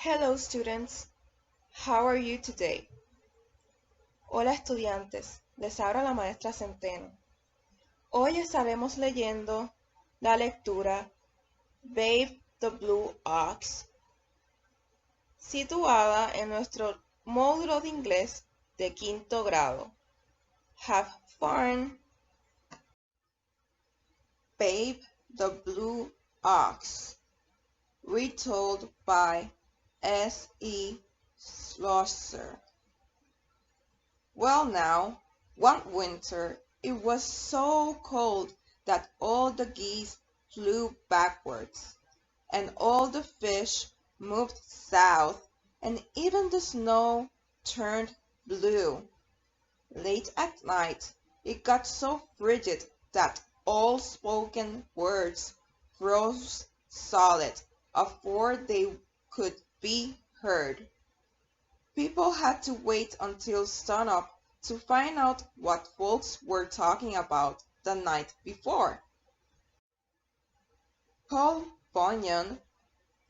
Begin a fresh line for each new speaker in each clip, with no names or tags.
Hello students, how are you today? Hola estudiantes, les habla la maestra Centeno. Hoy estaremos leyendo la lectura Babe the Blue Ox, situada en nuestro módulo de inglés de quinto grado. Have fun! Babe the Blue Ox, retold by S.E. Schlosser. Well now, one winter it was so cold that all the geese flew backwards, and all the fish moved south, and even the snow turned blue. Late at night it got so frigid that all spoken words froze solid afore they could be heard. People had to wait until sunup to find out what folks were talking about the night before. Paul Bunyan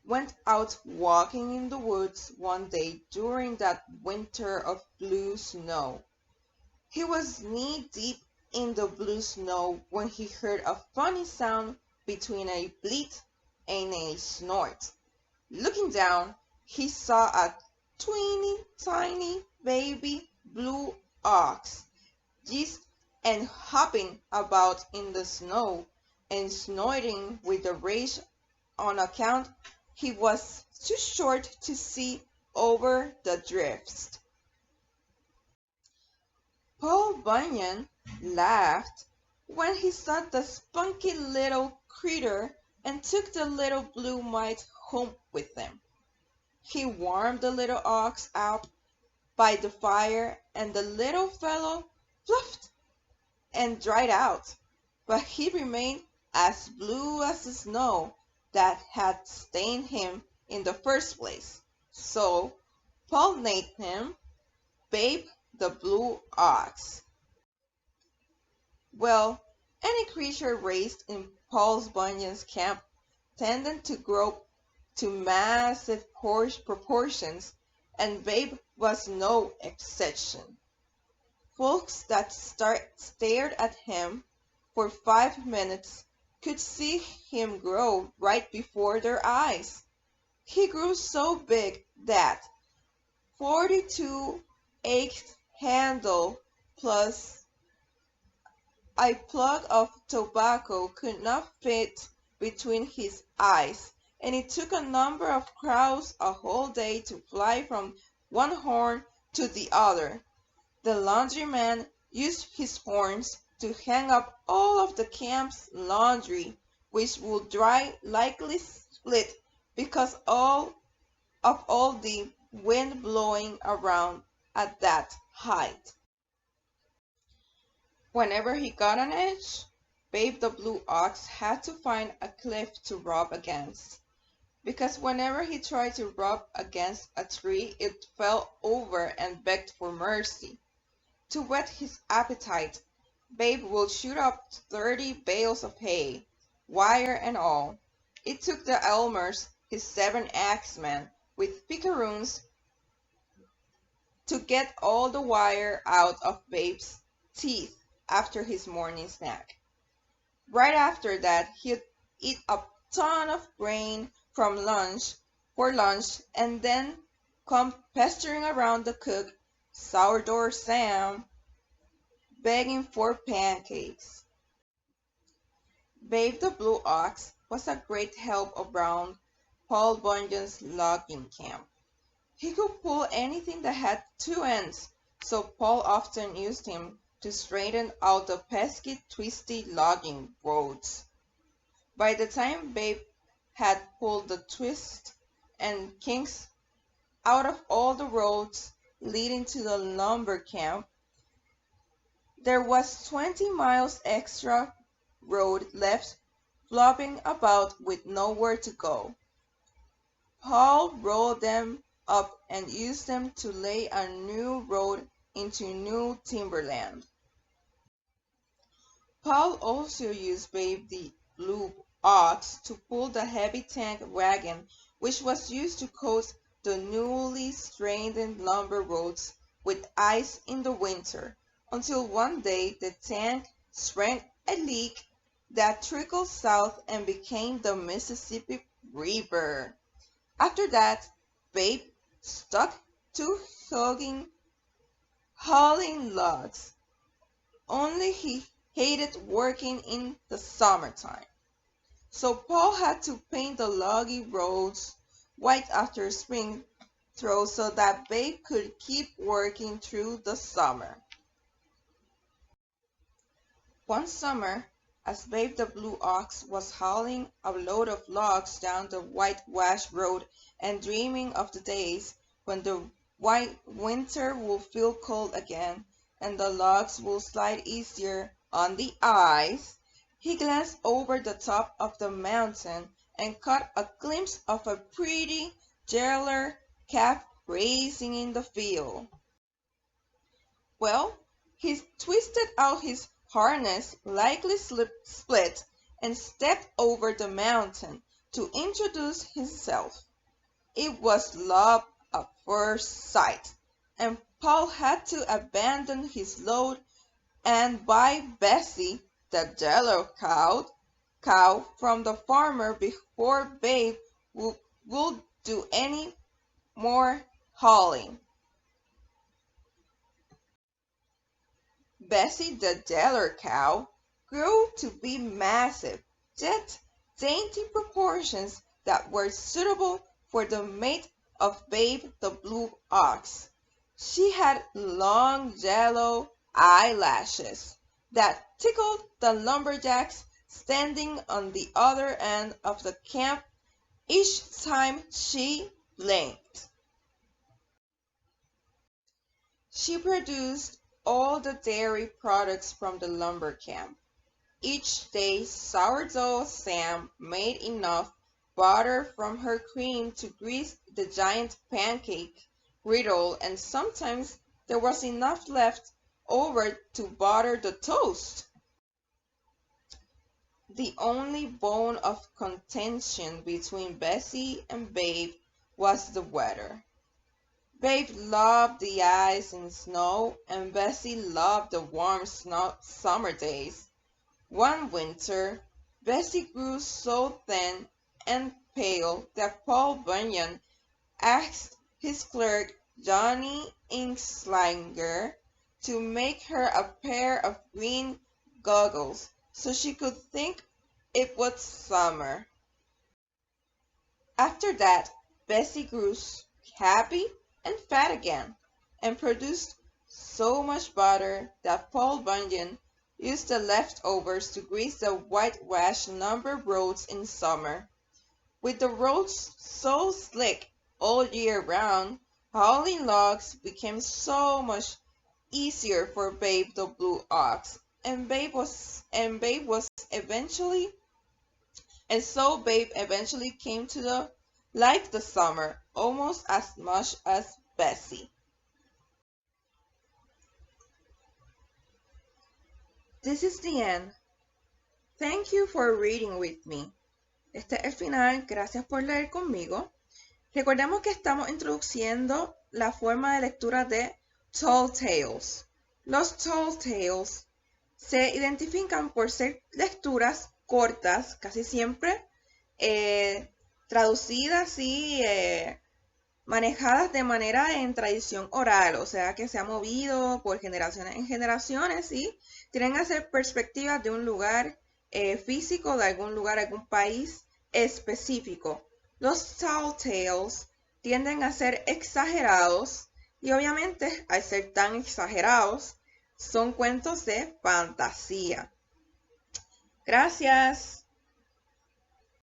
went out walking in the woods one day during that winter of blue snow. He was knee-deep in the blue snow when he heard a funny sound between a bleat and a snort. Looking down, he saw a teeny tiny baby blue ox just and hopping about in the snow and snorting with the rage on account he was too short to see over the drifts. Paul Bunyan laughed when he saw the spunky little critter and took the little blue mite home with him. He warmed the little ox up by the fire, and the little fellow fluffed and dried out, but he remained as blue as the snow that had stained him in the first place. So Paul named him Babe the Blue Ox. Well, any creature raised in Paul Bunyan's camp tended to grow to massive proportions, and Babe was no exception. Folks that stared at him for 5 minutes could see him grow right before their eyes. He grew so big that 42 axe handle plus a plug of tobacco could not fit between his eyes, and it took a number of crows a whole day to fly from one horn to the other. The laundryman used his horns to hang up all of the camp's laundry, which would dry likely split because of all the wind blowing around at that height. Whenever he got on edge, Babe the Blue Ox had to find a cliff to rub against, because whenever he tried to rub against a tree it fell over and begged for mercy. To whet his appetite, Babe would shoot up 30 bales of hay, wire and all. It took the Elmers, his 7 axemen, with pickaroons to get all the wire out of Babe's teeth after his morning snack. Right after that, he'd eat a ton of grain for lunch, and then come pestering around the cook, Sourdough Sam, begging for pancakes. Babe the Blue Ox was a great help around Paul Bunyan's logging camp. He could pull anything that had 2 ends, so Paul often used him to straighten out the pesky, twisty logging roads. By the time Babe had pulled the twists and kinks out of all the roads leading to the lumber camp, there was 20 miles extra road left flopping about with nowhere to go. Paul rolled them up and used them to lay a new road into new timberland. Paul also used Babe the Blue Ox to pull the heavy tank wagon which was used to coast the newly straightened lumber roads with ice in the winter, until one day the tank sprang a leak that trickled south and became the Mississippi River. After that, Babe stuck to hauling logs, only he hated working in the summertime. So Paul had to paint the loggy roads white after spring throw so that Babe could keep working through the summer. One summer, as Babe the Blue Ox was hauling a load of logs down the whitewashed road and dreaming of the days when the white winter would feel cold again and the logs would slide easier on the ice, he glanced over the top of the mountain and caught a glimpse of a pretty yeller calf racing in the field. Well, he twisted out his harness, likely split, and stepped over the mountain to introduce himself. It was love at first sight, and Paul had to abandon his load and buy Bessie, the yellow cow from the farmer before Babe would do any more hauling. Bessie the yeller cow grew to be massive, yet dainty proportions that were suitable for the mate of Babe the Blue Ox. She had long yellow eyelashes that tickled the lumberjacks standing on the other end of the camp each time she blinked. She produced all the dairy products from the lumber camp. Each day Sourdough Sam made enough butter from her cream to grease the giant pancake griddle, and sometimes there was enough left over to butter the toast. The only bone of contention between Bessie and Babe was the weather. Babe loved the ice and snow, and Bessie loved the warm summer days. One winter, Bessie grew so thin and pale that Paul Bunyan asked his clerk, Johnny Inkslinger, to make her a pair of green goggles so she could think it was summer. After that, Bessie grew happy and fat again, and produced so much butter that Paul Bunyan used the leftovers to grease the whitewashed lumber roads in summer. With the roads so slick all year round, hauling logs became so much easier for Babe the Blue Ox, and so Babe eventually came to like the summer almost as much as Bessie. This is the end. Thank you for reading with me. Este es el final. Gracias por leer conmigo. Recordemos que estamos introduciendo la forma de lectura de Tall Tales. Los Tall Tales se identifican por ser lecturas cortas, casi siempre traducidas y manejadas de manera en tradición oral, o sea que se ha movido por generaciones en generaciones y tienen que ser perspectivas de un lugar físico, de algún lugar, algún país específico. Los tall tales tienden a ser exagerados y obviamente al ser tan exagerados son cuentos de fantasía. Gracias.